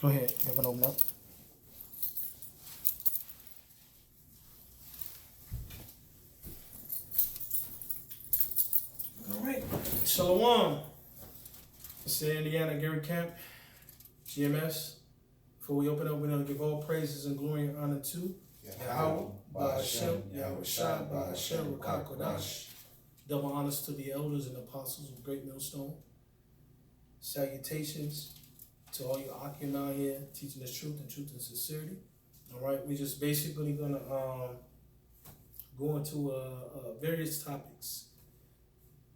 Go ahead. You have an open up. All right. Shalom. It's Indiana Gary Camp, GMS. Before we open up, we're going to give all praises and glory and honor to Yahweh, Ba'ashem, Yahweh Shai, Ba'ashem, Ruach Kodash. Double honors to the elders and apostles of Great Millstone. Salutations to all you Akim out here teaching the truth and sincerity. All right, we're just basically gonna go into various topics.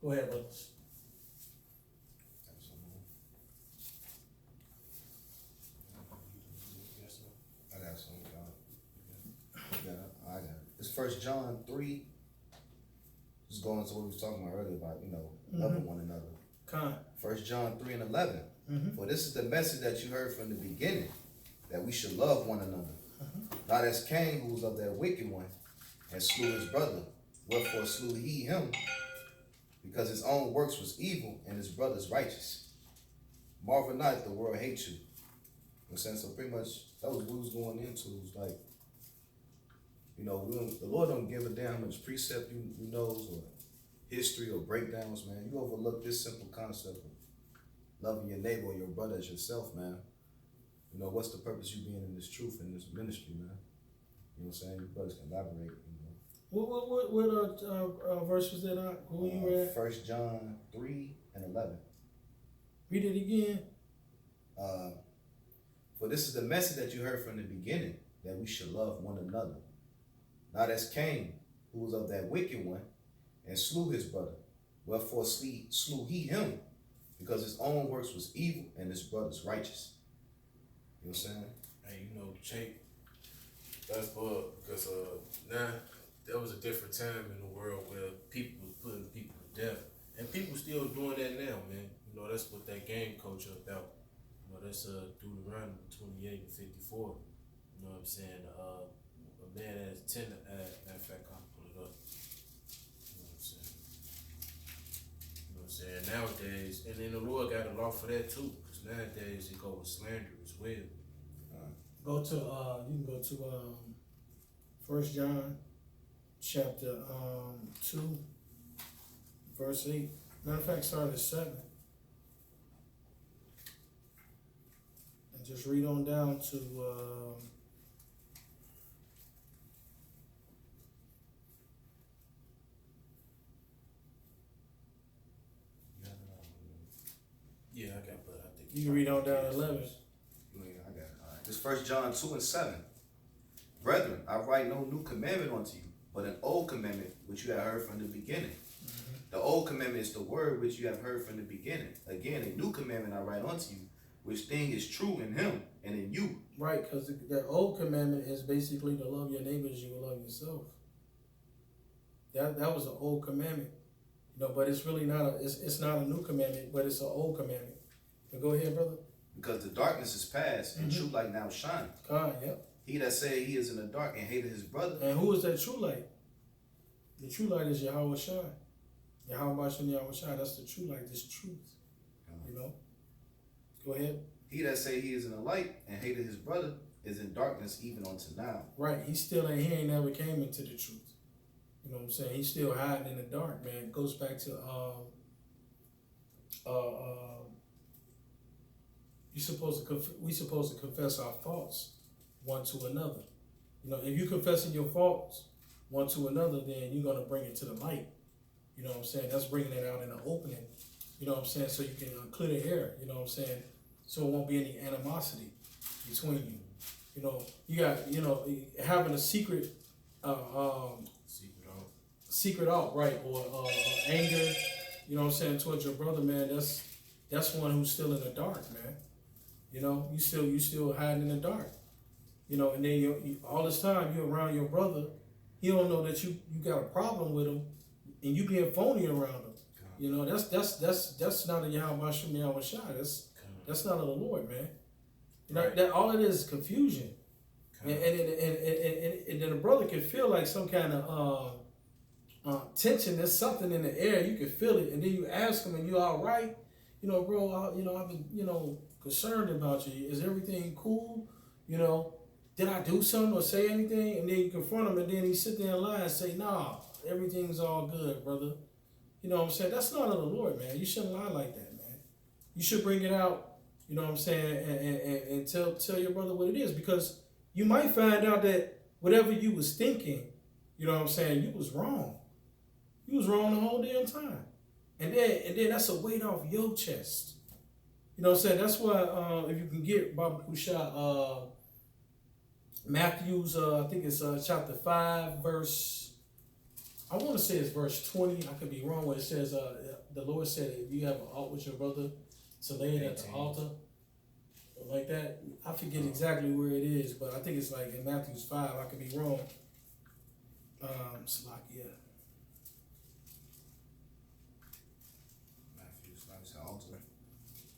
Go ahead, brothers. I got some. I got it. It's 1 John 3. Just going to what we was talking about earlier about, loving one another. 1 John 3 and 11. For this is the message that you heard from the beginning, that we should love one another. Not as Cain, who was of that wicked one, and slew his brother. Wherefore slew he him, because his own works was evil, and his brother's righteous. Marvel not if the world hates you. You know what I'm saying? So pretty much, that was what we was going into. It was like, the Lord don't give a damn how much precept you knows or history or breakdowns, man. You overlook this simple concept of loving your neighbor or your brother as yourself, man. What's the purpose of you being in this truth, in this ministry, man? You know what I'm saying? Your brothers can elaborate, What verse was that on? Who you read? 1 John 3 and 11. Read it again. For this is the message that you heard from the beginning, that we should love one another. Not as Cain, who was of that wicked one, and slew his brother. Wherefore slew he him, because his own works was evil, and his brother's righteous. You know what I'm saying? Hey, Jake, that's bug, because now there was a different time in the world where people was putting people to death. And people still doing that now, man. That's what that game culture about. That's Deuteronomy 28 and 54. You know what I'm saying? A man has 10, matter of fact, I'll pull it up. You know what I'm saying? Nowadays, and then the Lord got a law for that too, because nowadays it go with slander as well. Go to you can go to 1 John chapter 2 verse 8. Matter of fact, start at 7. And just read on down to Yeah, I got, but I think you can read on down to 11. Yeah, I got it. All right. This 1 John 2 and 7. Brethren, I write no new commandment unto you, but an old commandment which you have heard from the beginning. The old commandment is the word which you have heard from the beginning. Again, a new commandment I write unto you, which thing is true in him and in you. Right, because the old commandment is basically to love your neighbor as you will love yourself. That was an old commandment. But it's really not it's not a new commandment, but it's an old commandment. But go ahead, brother. Because the darkness is past, and true light now shine. Yep. He that said he is in the dark and hated his brother. And who is that true light? The true light is Yahweh Shai. Yahweh Ba'ashem Yahweh Shai. That's the true light, this truth. Go ahead. He that say he is in the light and hated his brother is in darkness even unto now. Right. He ain't never came into the truth. You know what I'm saying? He's still hiding in the dark, man. It goes back to we supposed to confess our faults one to another. If you confessing your faults one to another, then you're gonna bring it to the light. You know what I'm saying? That's bringing it out in the opening. You know what I'm saying? So you can clear the air. You know what I'm saying? So it won't be any animosity between you. You got having a secret secret out, right, or anger, you know what I'm saying, towards your brother, man. That's one who's still in the dark, man. You still hiding in the dark. And then you all this time you're around your brother, he don't know that you got a problem with him, and you being phony around him. That's not a Yahweh Ba'ashem Yahweh Shai. That's not of the Lord, man. That all it is confusion, and then a brother can feel like some kind of tension. There's something in the air. You can feel it, and then you ask him, and you all right, bro, I've been, concerned about you. Is everything cool? You know, did I do something or say anything? And then you confront him, and then he sit there and lie and say, nah, everything's all good, brother. You know what I'm saying? That's not of the Lord, man. You shouldn't lie like that, man. You should bring it out, you know what I'm saying, and tell your brother what it is, because you might find out that whatever you was thinking, you know what I'm saying, you was wrong. You was wrong the whole damn time. And then that's a weight off your chest. You know what I'm saying? That's why if you can get Baba Kusha, Matthew's, I think it's chapter 5, verse, I want to say it's verse 20. I could be wrong, where it says, the Lord said, if you have an ought with your brother, to lay it at the altar, or like that. I forget exactly where it is, but I think it's like in Matthew's 5. I could be wrong. Salakia. Matthew's 5 is the altar.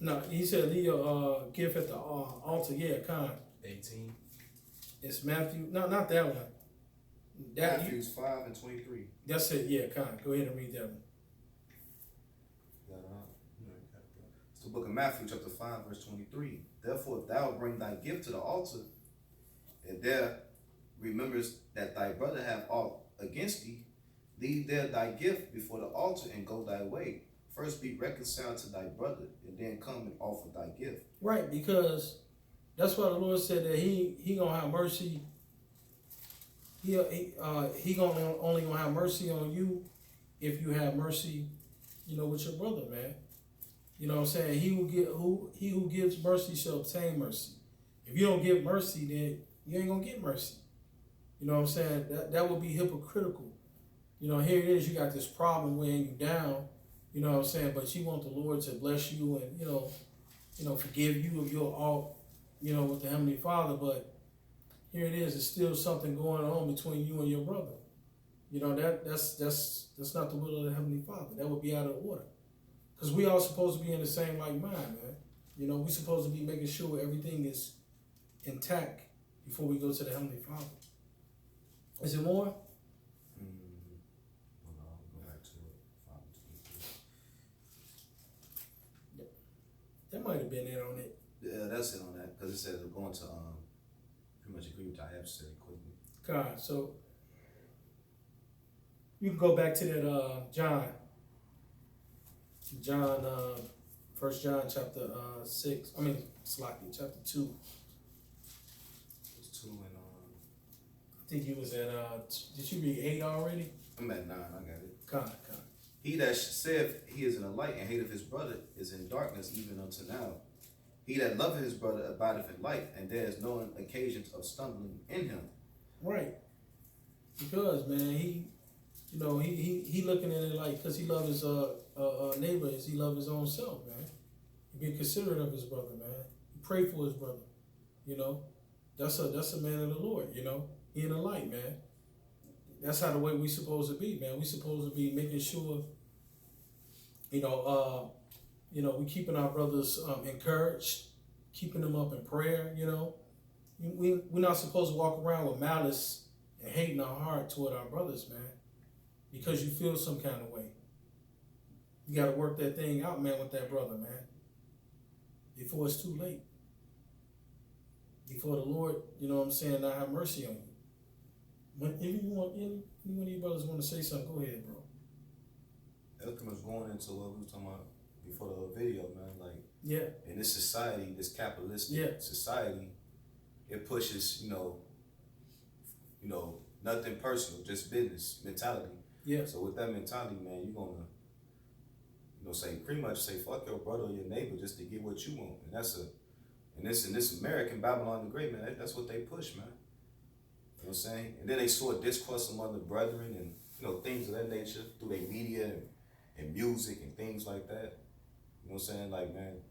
No, he said leave your gift at the altar. Yeah, kind. 18. It's Matthew. No, not that one. Matthew's 5 and 23. That's it. Yeah, kind. Go ahead and read that one. It's the book of Matthew, chapter 5, verse 23. Therefore, if thou bring thy gift to the altar, and there remembers that thy brother have aught against thee, leave there thy gift before the altar and go thy way. First be reconciled to thy brother, and then come and offer thy gift. Right, because that's why the Lord said that he gonna have mercy. He gonna only gonna have mercy on you if you have mercy, with your brother, man. You know what I'm saying? He who gives mercy shall obtain mercy. If you don't give mercy, then you ain't gonna get mercy. You know what I'm saying? That would be hypocritical. Here it is, you got this problem weighing you down, you know what I'm saying, but you want the Lord to bless you and, forgive you of your all, with the Heavenly Father, but here it is, it's still something going on between you and your brother. That's not the will of the Heavenly Father. That would be out of order. Because we all supposed to be in the same like mind, man. We supposed to be making sure everything is intact before we go to the Heavenly Father. Is it more? Hold on, I'll go back to it. 5 and 23. That might have been it on it. Yeah, that's it on that, because it says we're going to pretty much agree with what I have said quickly. God, so you can go back to that John, 1 John chapter 6. I mean, Slaki, chapter 2. It's 2 and I think you was at did you read 8 already? I'm at 9. I got it. God. He that saith he is in the light and hateth his brother is in darkness even unto now. He that loveth his brother abideth in light, and there is no occasions of stumbling in him. Right. Because, man, he looking at it like, because he loves his neighbor as he loves his own self, man. He be considerate of his brother, man. He pray for his brother. That's a man of the Lord. He in the light, man. That's how the way we supposed to be, man. We supposed to be making sure, we keeping our brothers encouraged, keeping them up in prayer. We're not supposed to walk around with malice and hate in our heart toward our brothers, man, because you feel some kind of way. You got to work that thing out, man, with that brother, man, before it's too late. Before the Lord, not have mercy on you. If you want, any one of you brothers want to say something, go ahead, bro. That's pretty much going into what we were talking about before the video, man. Like, yeah, in this society, this capitalistic society, it pushes, nothing personal, just business mentality. Yeah. So with that mentality, man, you're gonna, pretty much say fuck your brother or your neighbor just to get what you want, and that's in this American Babylon the Great, man. That's what they push, man. You know what I'm saying? And then they sow discourse among the brethren and things of that nature through their media and music and things like that. You know what I'm saying? Like, man.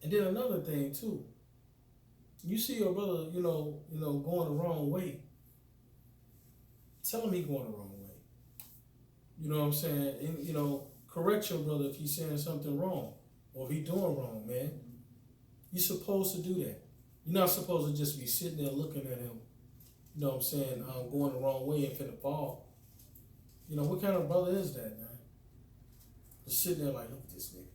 And then another thing too. You see your brother, going the wrong way. Tell him he going the wrong way. You know what I'm saying? And correct your brother if he's saying something wrong or if he's doing wrong, man. You're supposed to do that. You're not supposed to just be sitting there looking at him, you know what I'm saying, going the wrong way and finna fall. What kind of brother is that, man? Just sitting there like, look at this nigga.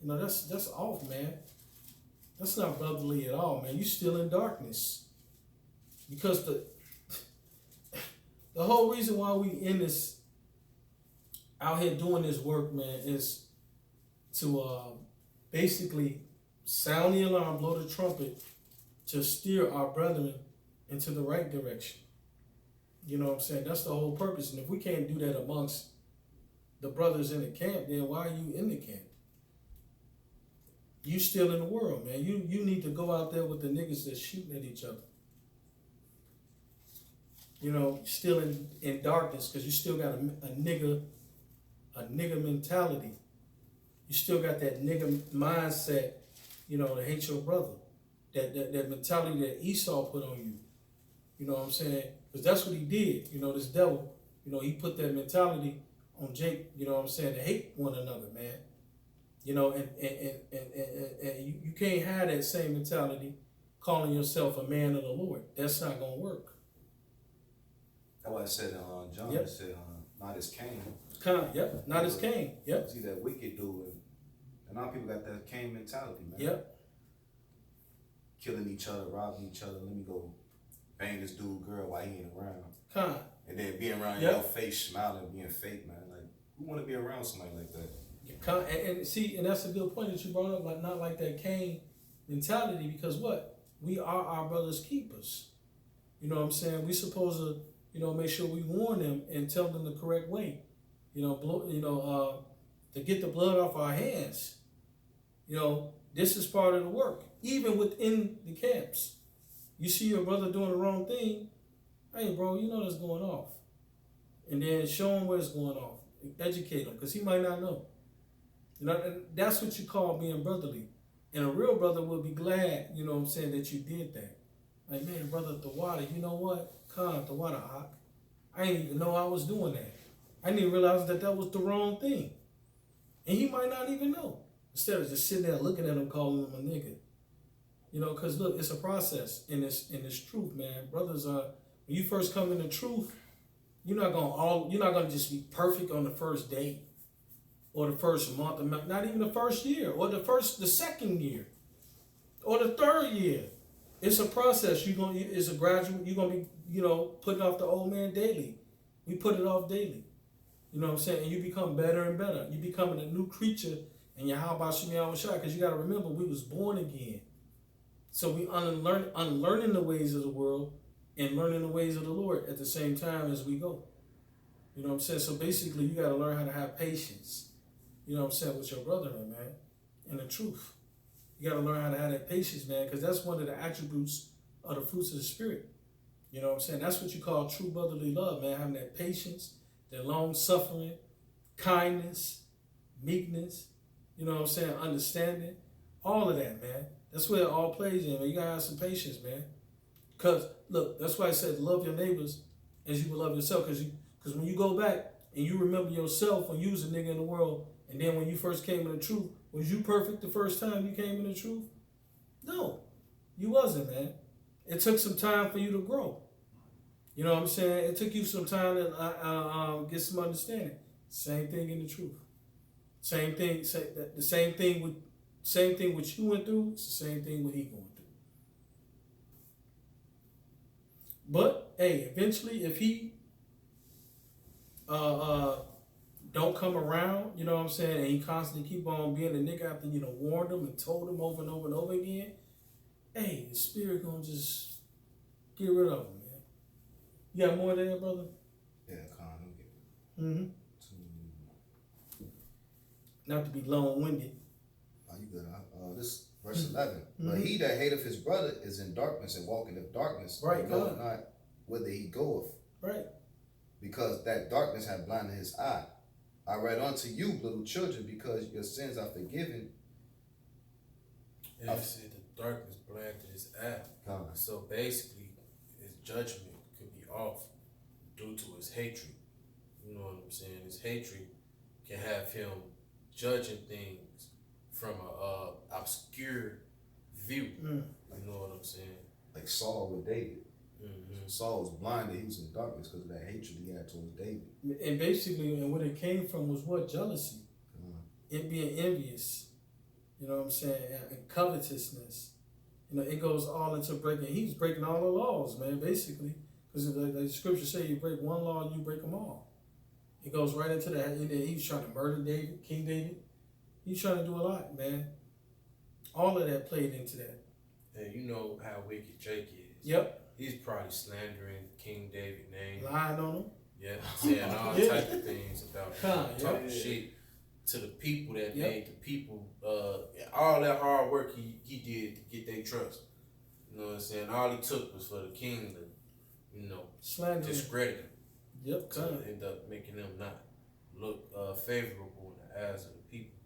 You know, that's off, man. That's not brotherly at all, man. You still in darkness. Because the whole reason why we in this, out here doing this work, man, is to basically sound the alarm, blow the trumpet, to steer our brethren into the right direction. You know what I'm saying? That's the whole purpose. And if we can't do that amongst the brothers in the camp, then why are you in the camp? You still in the world, man. You need to go out there with the niggas that's shooting at each other. You know, still in darkness, because you still got a nigga mentality. You still got that nigga mindset, you know, to hate your brother. That mentality that Esau put on you. You know what I'm saying? Because that's what he did. You know, this devil, you know, he put that mentality on Jake, you know what I'm saying, to hate one another, man. You know, and you can't have that same mentality calling yourself a man of the Lord. That's not going to work. That's why I said, John, Yep. It said, not as Cain. Yep, not as Cain. Yep. See that wicked dude. And a lot of people got that Cain mentality, man. Yep. Killing each other, robbing each other. Let me go bang this dude girl while he ain't around. And then being around your face, smiling, being fake, man. Like, who want to be around somebody like that? And see, and that's a good point that you brought up, like not like that Cain mentality, because what? We are our brother's keepers. You know what I'm saying? We supposed to, you know, make sure we warn them and tell them the correct way. You know, to get the blood off our hands. You know, this is part of the work. Even within the camps. You see your brother doing the wrong thing, hey bro, you know that's going off. And then show him where it's going off. Educate him, because he might not know. You know, and that's what you call being brotherly. And a real brother will be glad, you know what I'm saying, that you did that. Like, man, brother, the water, you know what? The water, I didn't even know I was doing that. I didn't even realize that was the wrong thing. And he might not even know. Instead of just sitting there looking at him, calling him a nigga. You know, because look, it's a process in this truth, man. Brothers, when you first come in the truth, you're not gonna just be perfect on the first day, or the first month, not even the first year, or the second year, or the third year. It's a process. It's a gradual. You're gonna be, you know, putting off the old man daily. We put it off daily. You know what I'm saying? And you become better and better. You becoming a new creature in Yahweh Shem Yahweh Shai, because you got to remember, we was born again. So we unlearning the ways of the world and learning the ways of the Lord at the same time as we go. You know what I'm saying? So basically, you got to learn how to have patience. You know what I'm saying, with your brother, man, and the truth. You got to learn how to have that patience, man, because that's one of the attributes of the fruits of the Spirit. You know what I'm saying? That's what you call true brotherly love, man, having that patience, that long-suffering, kindness, meekness, you know what I'm saying, understanding, all of that, man. That's where it all plays in, man. You got to have some patience, man. Because, look, that's why I said love your neighbors as you will love yourself, because when you go back and you remember yourself when you was a nigga in the world, and then when you first came in the truth, was you perfect the first time you came in the truth? No, you wasn't, man. It took some time for you to grow. You know what I'm saying? It took you some time to get some understanding. Same thing in the truth. Same thing. The same thing what you went through. It's the same thing what he going through. But hey, eventually, if he don't come around, you know what I'm saying, and he constantly keep on being a nigga after you know warned him and told him over and over and over again, hey, the Spirit gonna just get rid of him, man. You got more there, brother? Yeah, Con, Mm-hmm. Not to be long-winded. Oh, you good? This verse 11. But he that hateth his brother is in darkness and walketh in darkness, right? Knoweth not whither he goeth. Right. Because that darkness hath blinded his eye. I write unto you, little children, because your sins are forgiven. And it said the darkness blinded his eye. God. So basically, his judgment could be off due to his hatred. You know what I'm saying? His hatred can have him judging things from a obscure view. You know what I'm saying? Like Saul with David. Mm-hmm. Saul was blinded. He was in darkness because of that hatred he had towards David. And basically, and what it came from was what? Jealousy. It being envious. You know what I'm saying? And covetousness. You know, it goes all into breaking. He's breaking all the laws, man, basically. Because the scripture say you break one law, you break them all. It goes right into that. And then he was trying to murder David, King David. He's trying to do a lot, man. All of that played into that. And you know how wicked Jake is. Yep. He's probably slandering King David's name. Lying on him. Yeah, saying all type of things about him, talking shit to the people that made the people, all that hard work he did to get their trust. You know what I'm saying? All he took was for the king to, you know, discredit him. Yep, to end up making them not look favorable in the eyes of the people.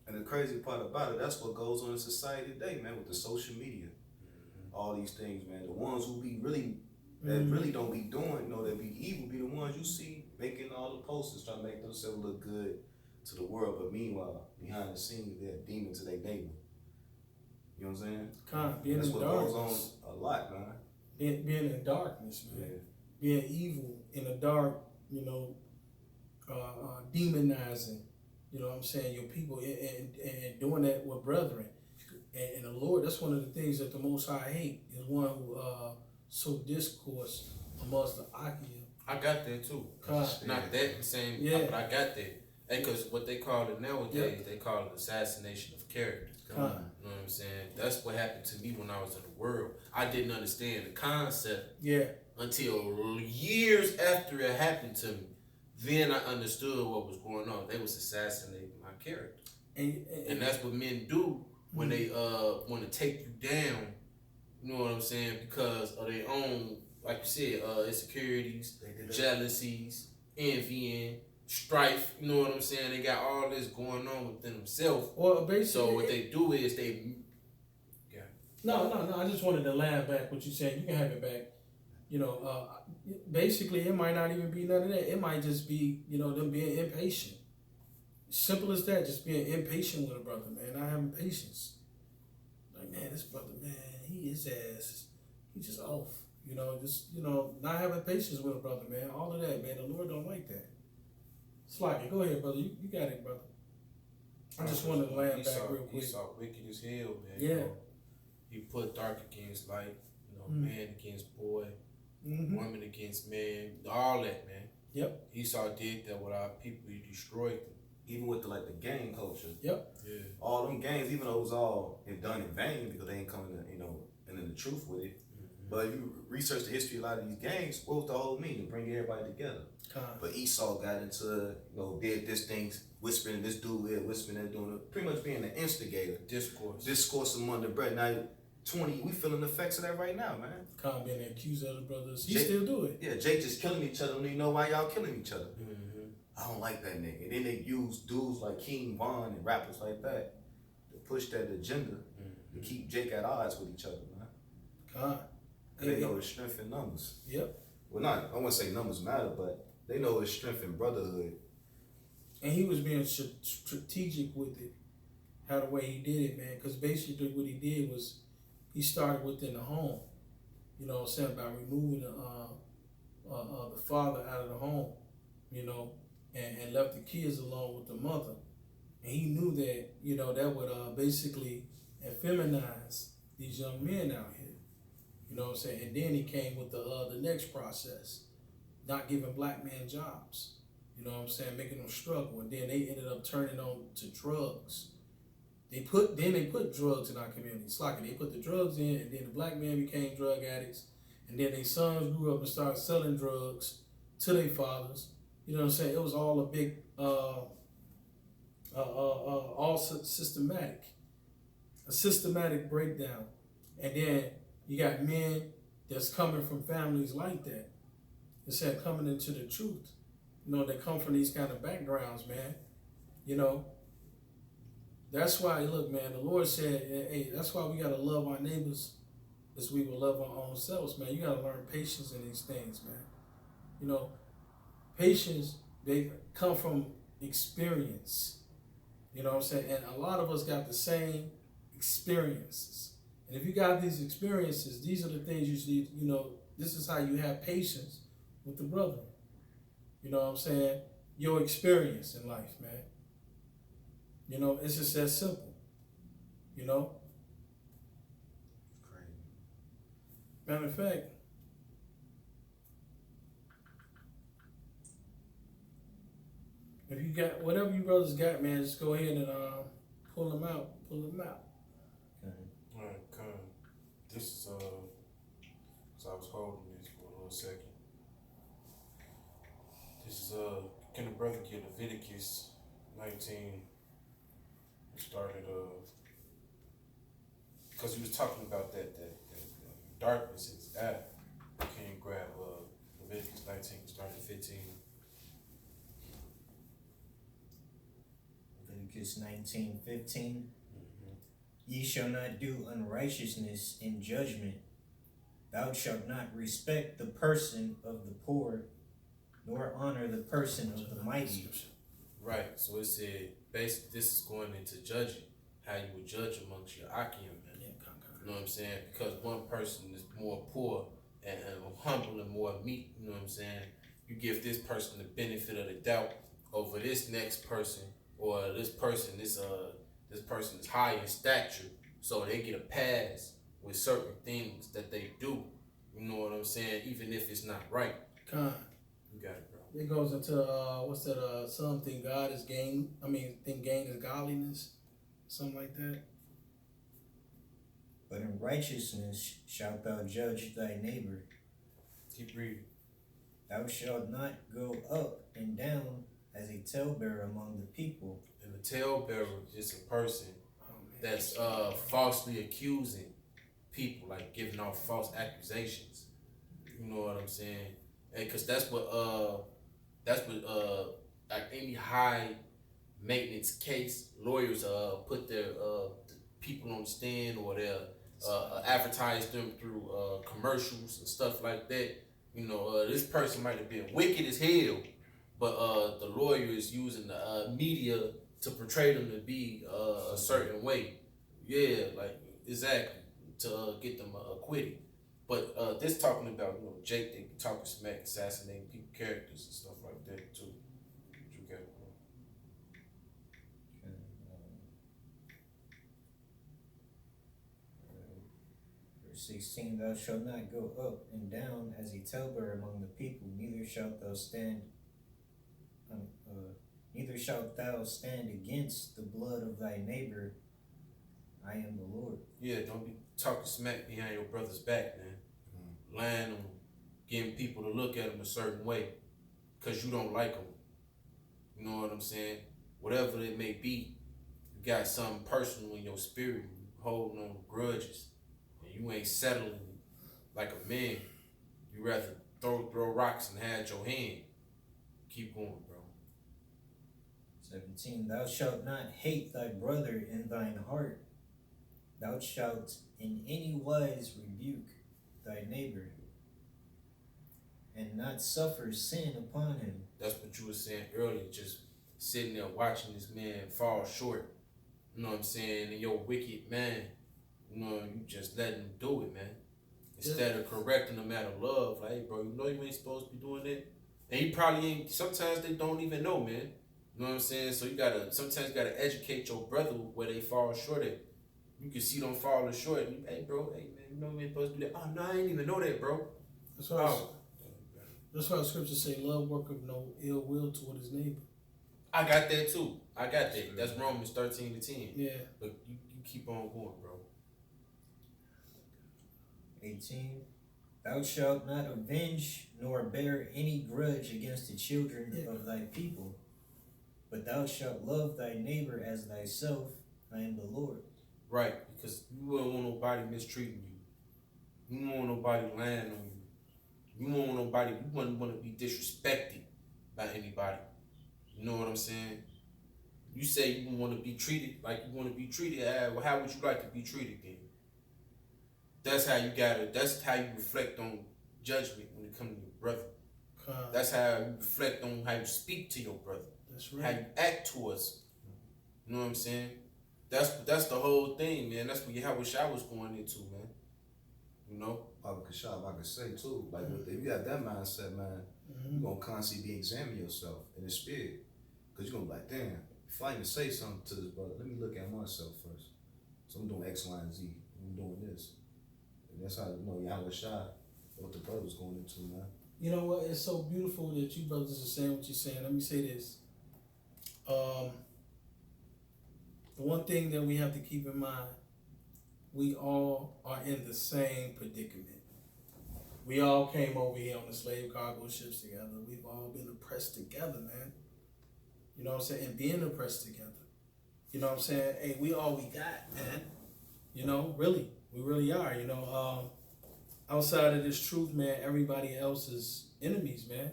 And the crazy part about it, that's what goes on in society today, man, with the social media. All these things, man. The ones who be really, that really don't be doing, you know, that be evil, be the ones you see making all the posters trying to make themselves look good to the world. But meanwhile, behind the scenes, they're a demon to their neighbor. You know what I'm saying? Being that's in what darkness. goes on a lot, man. Being in darkness, man. Yeah. Being evil in the dark, you know, demonizing, you know what I'm saying, your people, and doing that with brethren. And the Lord, that's one of the things that the Most High hate, is one who sow discourse amongst the Achaia. I got that too. Not that the same, but I got that. Because what they call it nowadays, they call it assassination of character. You know what I'm saying? That's what happened to me when I was in the world. I didn't understand the concept until years after it happened to me. Then I understood what was going on. They was assassinating my character. And that's what men do when they want to take you down, you know what I'm saying, because of their own, like you said, insecurities, jealousies, envying, strife, you know what I'm saying? They got all this going on within themselves. Well, basically, so what they do is they... No, I just wanted to laugh back what you said. You can have it back. You know, basically, it might not even be none of that. It might just be, you know, them being impatient. Simple as that, just being impatient with a brother, man. Not having patience. Like, man, this brother, man, his ass, he just off. You know, just, you know, not having patience with a brother, man. All of that, man. The Lord don't like that. Slocky, go ahead, brother. You got it, brother. I just wanted to land back real quick. He saw wicked as hell, man. Yeah. You know, he put dark against light, you know, man against boy, woman against man, all that, man. Yep. Esau did that with our people. He destroyed them. Even with the gang culture. Yep. Yeah. All them gangs, even though it was all done in vain because they ain't coming to, you know, into the truth with it. But if you research the history of a lot of these gangs, what was the whole meaning? To bring everybody together. But Esau got into, you know, did this thing, whispering this dude here, whispering that dude, pretty much being an instigator. Discourse among the brethren. Now, we feeling the effects of that right now, man. Being accused of the brothers. He still do it. Yeah, Jake just killing each other. Don't even know why y'all killing each other. I don't like that nigga. And then they use dudes like King Von and rappers like that to push that agenda to keep Jake at odds with each other, man. They know his strength in numbers. Yep. Well, I wouldn't say numbers matter, but they know his strength in brotherhood. And he was being strategic with it, how the way he did it, man. Because basically what he did was he started within the home. You know what I'm saying? By removing the father out of the home, you know, and left the kids alone with the mother. And he knew that, you know, that would basically effeminize these young men out here. You know what I'm saying? And then he came with the next process, not giving black men jobs. You know what I'm saying? Making them struggle. And then they ended up turning on to drugs. They put drugs in our community. It's like they put the drugs in, and then the black men became drug addicts. And then their sons grew up and started selling drugs to their fathers. You know what I'm saying? It was all a big, all systematic. A systematic breakdown. And then you got men that's coming from families like that. Instead of coming into the truth. You know, they come from these kind of backgrounds, man. You know, that's why, look, man, the Lord said, hey, that's why we got to love our neighbors as we will love our own selves, man. You got to learn patience in these things, man. You know, patience, they come from experience. You know what I'm saying? And a lot of us got the same experiences. And if you got these experiences, these are the things you need, you know, this is how you have patience with the brother. You know what I'm saying? Your experience in life, man. You know, it's just that simple. You know? Crazy. Matter of fact, if you got whatever you brothers got, man, just go ahead and pull them out. Pull them out. Alright, come. This is so I was holding this for a little second. This is can the brother get Leviticus 19? We started because he was talking about that darkness is Adam. Can you grab Leviticus 19, starting 15? Leviticus 19:15. Ye shall not do unrighteousness in judgment. Thou shalt not respect the person of the poor, nor honor the person of the mighty. Right. So it said, basically, this is going into judging, how you would judge amongst your Akim, man. You know what I'm saying? Because one person is more poor and humble and more meek, you know what I'm saying? You give this person the benefit of the doubt over this next person, or this person is high in stature, so they get a pass with certain things that they do. You know what I'm saying? Even if it's not right. Con. You got it, bro. It goes into what's that? Something God is gain. I mean, think gain is godliness, something like that. But in righteousness shalt thou judge thy neighbor. Keep reading. Thou shalt not go up and down as a talebearer among the people. And the talebearer is a person that's falsely accusing people, like giving off false accusations. You know what I'm saying? And because that's what like any high maintenance case, lawyers put their people on the stand, or they'll advertise them through commercials and stuff like that. You know, this person might have been wicked as hell, but the lawyer is using the media to portray them to be a certain way. Yeah, like exactly, to get them acquitted. But this talking about, you know, Jake, they talking smack, assassinating people, characters and stuff like that too. What you got, bro? Verse 16, thou shalt not go up and down as a talebearer among the people, neither shalt thou stand against the blood of thy neighbor. I am the Lord. Yeah, don't be talking smack behind your brother's back, man. Lying on them, getting people to look at them a certain way because you don't like them. You know what I'm saying? Whatever it may be, you got something personal in your spirit, you holding on grudges, and you ain't settling like a man. You rather throw rocks and hide your hand. Keep going, bro. 17, thou shalt not hate thy brother in thine heart. Thou shalt in any wise rebuke thy neighbor, and not suffer sin upon him. That's what you were saying earlier, just sitting there watching this man fall short. You know what I'm saying? And your wicked man, you know, you just letting him do it, man. Instead of correcting him out of love, like, hey, bro, you know you ain't supposed to be doing that. And he probably ain't, sometimes they don't even know, man. You know what I'm saying? So sometimes you gotta educate your brother where they fall short at. You can see them falling short. And you, hey, bro, hey, man, you know we ain't supposed to do that. Oh, no, I ain't even know that, bro. That's why the scriptures say, love worketh no ill will toward his neighbor. I got that too. I got that. That's Romans 13:10. Yeah. But you keep on going, bro. 18, thou shalt not avenge nor bear any grudge against the children of thy people, but thou shalt love thy neighbor as thyself. I am the Lord. Right, because you wouldn't want nobody mistreating you. You wouldn't want nobody lying on you. You wouldn't want to be disrespected by anybody. You know what I'm saying? You say you want to be treated like you want to be treated. Well, how would you like to be treated then? That's how you reflect on judgment when it comes to your brother. That's how you reflect on how you speak to your brother. That's right. How you act towards him. You know what I'm saying? That's the whole thing, man. That's what Yahweh Shai was going into, man. You know? Baba Kashab, I could say too, like if you have that mindset, man, you're gonna constantly be examining yourself in the spirit. Cause you're gonna be like, damn, If I even say something to this brother, let me look at myself first. So I'm doing X, Y, and Z. I'm doing this. And that's how, you know, Yahweh Shai, what the brother's going into, man. You know what? It's so beautiful that you brothers are saying what you're saying. Let me say this. The one thing that we have to keep in mind, we all are in the same predicament. We all came over here on the slave cargo ships together. We've all been oppressed together, man. You know what I'm saying? And being oppressed together. You know what I'm saying? Hey, we all we got, man. You know, really. We really are. You know, outside of this truth, man, everybody else is enemies, man.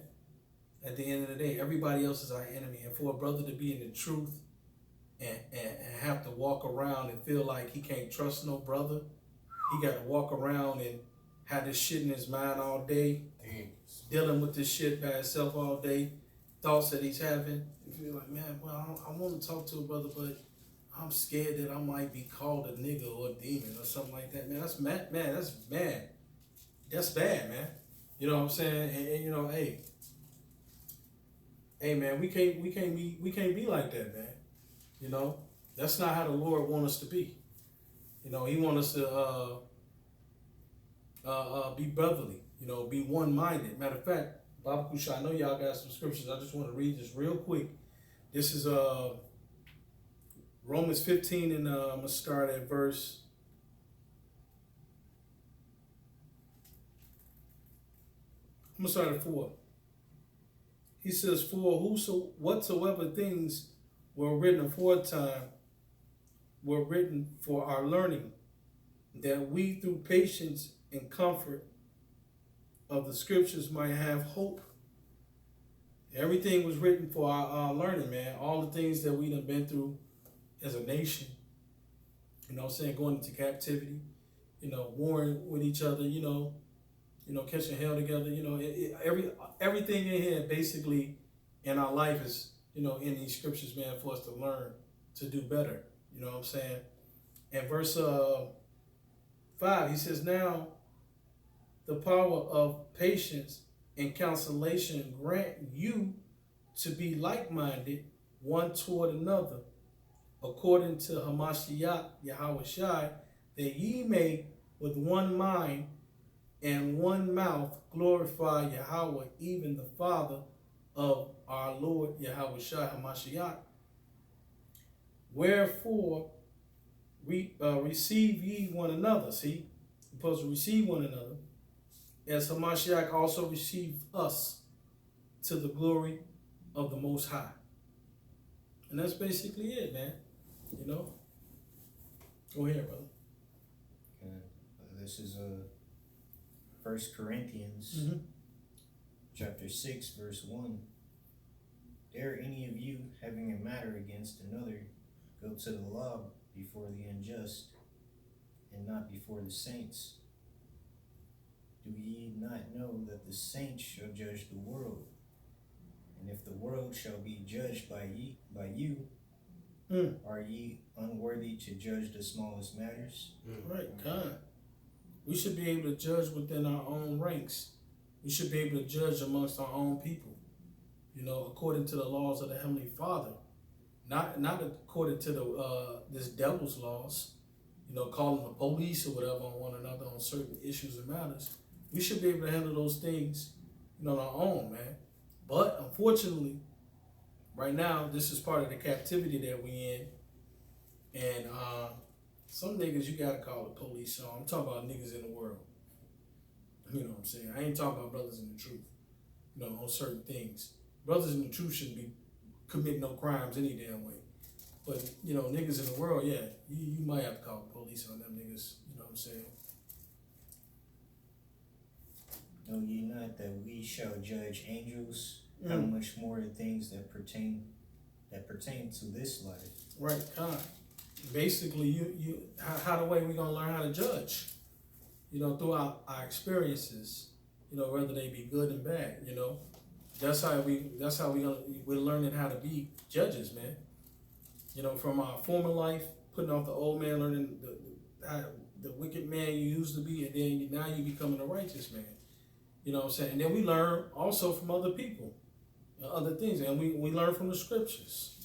At the end of the day, everybody else is our enemy. And for a brother to be in the truth and have to walk around and feel like he can't trust no brother, he got to walk around and have this shit in his mind all day, dealing with this shit by himself all day, thoughts that he's having. If you're like, man, well, I want to talk to a brother, but I'm scared that I might be called a nigga or a demon or something like that. Man, that's mad. Man, that's bad. That's bad, man. You know what I'm saying? And you know, hey, man, we can't be like that, man. You know, that's not how the Lord wants us to be. You know, He wants us to be brotherly. You know, be one-minded. Matter of fact, Baba Kusha, I know y'all got some scriptures. I just want to read this real quick. This is Romans 15, and I'm gonna start at verse. I'm gonna start at 4. He says, "For whatsoever things were written aforetime were written for our learning, that we through patience and comfort of the scriptures might have hope." Everything was written for our learning, man. All the things that we done been through as a nation, you know what I'm saying, going into captivity, you know, warring with each other, you know, catching hell together, you know, everything in here basically in our life is, you know, in these scriptures, man, for us to learn to do better. You know what I'm saying? And verse 5, he says, "Now the power of patience and consolation grant you to be like-minded one toward another, according to Hamashiach Yahweh Shai, that ye may with one mind and one mouth glorify Yahweh, even the Father of our Lord Yahweh Shai Hamashiach. Wherefore receive ye one another." See, you're supposed to receive one another, as Hamashiach also received us to the glory of the Most High. And that's basically it, man. You know? Go ahead, brother. This is 1 Corinthians chapter 6, verse 1. "Dare any of you, having a matter against another, go to the law before the unjust, and not before the saints? Do ye not know that the saints shall judge the world? And if the world shall be judged by you, are ye unworthy to judge the smallest matters?" Right, God. We should be able to judge within our own ranks. We should be able to judge amongst our own people, you know, according to the laws of the Heavenly Father, not according to this devil's laws, you know, calling the police or whatever on one another on certain issues and matters. We should be able to handle those things, you know, on our own, man. But unfortunately, right now, this is part of the captivity that we in, and some niggas you gotta call the police. So I'm talking about niggas in the world. You know what I'm saying? I ain't talking about brothers in the truth, you know, on certain things. Brothers in the truth shouldn't be committing no crimes any damn way. But, you know, niggas in the world, yeah, you might have to call the police on them niggas, you know what I'm saying? "Know ye not that we shall judge angels? How much more the things that pertain to this life?" Right, God. Basically, how the way we gonna learn how to judge? You know, throughout our experiences, you know, whether they be good and bad, you know. That's how we're learning how to be judges, man. You know, from our former life, putting off the old man, learning the wicked man you used to be, and then now you becoming a righteous man. You know what I'm saying? And then we learn also from other people, other things, and we learn from the scriptures.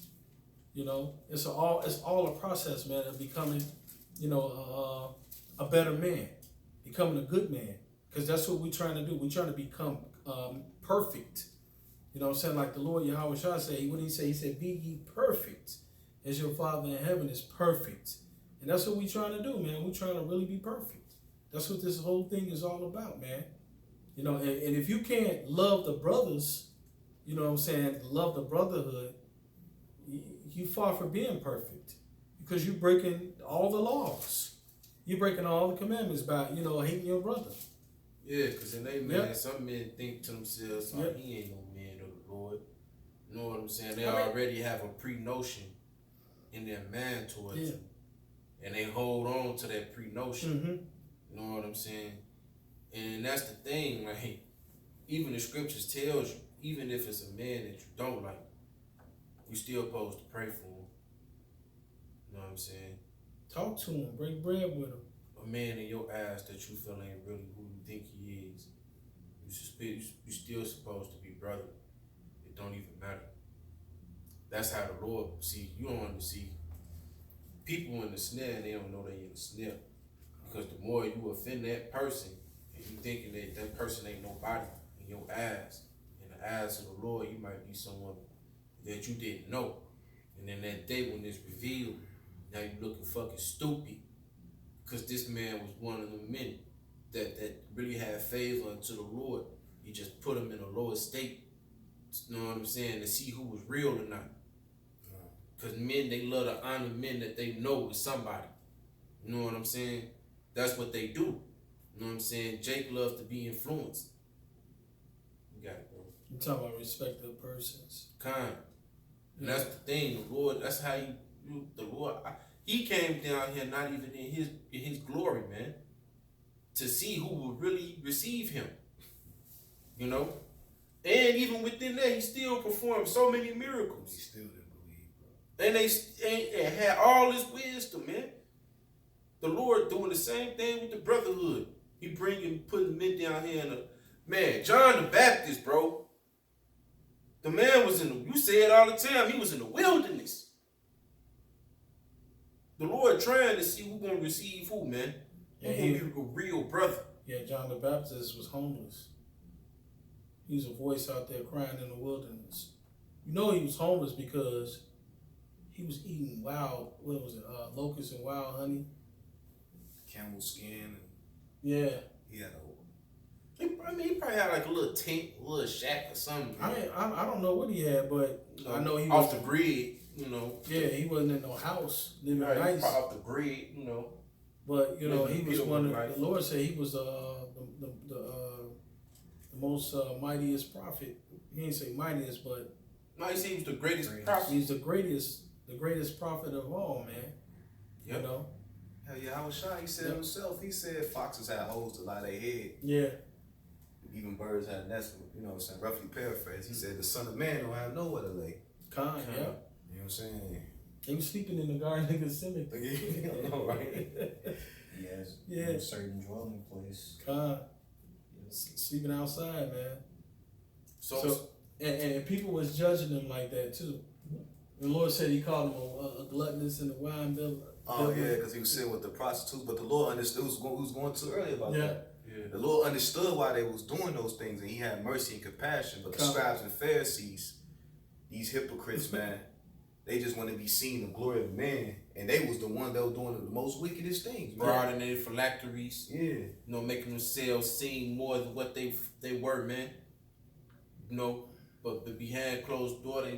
You know, it's all a process, man, of becoming, you know, a better man, becoming a good man, because that's what we're trying to do. We're trying to become perfect. You know what I'm saying? Like the Lord Yahweh Shah said, what did he say? He said, "Be ye perfect, as your Father in heaven is perfect." And that's what we're trying to do, man. We're trying to really be perfect. That's what this whole thing is all about, man. You know, and if you can't love the brothers, you know what I'm saying, love the brotherhood, you far from being perfect, because you're breaking all the laws. You're breaking all the commandments by, you know, hating your brother. Yeah, because in they man, some men think to themselves, oh, he ain't no man of the Lord. You know what I'm saying? They already have a pre-notion in their mind towards him. And they hold on to that pre-notion. You know what I'm saying? And that's the thing, like, even the scriptures tells you, even if it's a man that you don't like, you still supposed to pray for him. You know what I'm saying? Talk to him, break bread with him. A man in your eyes that you feel ain't really who you think he is, you still supposed to be brother. It don't even matter. That's how the Lord see. You don't want to see people in the snare and they don't know they in the snare. Because the more you offend that person, and you thinking that that person ain't nobody in your eyes, in the eyes of the Lord, you might be someone that you didn't know. And then that day when it's revealed, now you looking fucking stupid. Because this man was one of the men that really had favor unto the Lord. He just put him in a lower state, you know what I'm saying, to see who was real or not. Because men, they love to honor men that they know is somebody. You know what I'm saying? That's what they do. You know what I'm saying? Jake loves to be influenced. You got it, bro. You talking about respect of persons. Kind. And that's the thing, the Lord, that's how the Lord, he came down here not even in his glory, man, to see who will really receive him. You know? And even within that, he still performed so many miracles. He still didn't believe, bro. And they had all his wisdom, man. The Lord doing the same thing with the brotherhood. He putting men down here man, John the Baptist, bro. The man was you say it all the time, he was in the wilderness. The Lord trying to see who gonna receive who, man. Who gonna be a real brother. Yeah, John the Baptist was homeless. He was a voice out there crying in the wilderness. You know he was homeless because he was eating locusts and wild honey. Camel skin. Yeah. He had he probably had like a little tent, a little shack or something. I don't know what he had, but I know he off was the grid, you know. Yeah, he wasn't in no house living Right, nice. off the grid, you know. But you know, he was one of the Lord said he was the most mightiest prophet. He didn't say mightiest, but no, he said he was the greatest prophet. He's the greatest prophet of all, man. Yep. You know. Hell yeah, I was shy. He said himself. He said foxes had holes to lie their head. Yeah. Even birds had nests. You know what I'm saying? Roughly paraphrase. He said the Son of Man don't have nowhere to lay. Yeah. You know what I'm saying? He was sleeping in the Garden of Gethsemane. I know, right? Yes. Yeah. A certain dwelling place. Sleeping outside, man. So and people was judging him like that too. The Lord said he called him a gluttonous and a wine bibber. Oh yeah, because he was sitting with the prostitutes. But the Lord understood who was going to earlier about that. Yeah. The Lord understood why they was doing those things, and he had mercy and compassion. But the scribes and Pharisees, these hypocrites, man, they just want to be seen the glory of man, and they was the one that was doing the most wickedest things. Broadening their phylacteries. Yeah. You know, making themselves seem more than what they were, man. You know, but behind closed door, they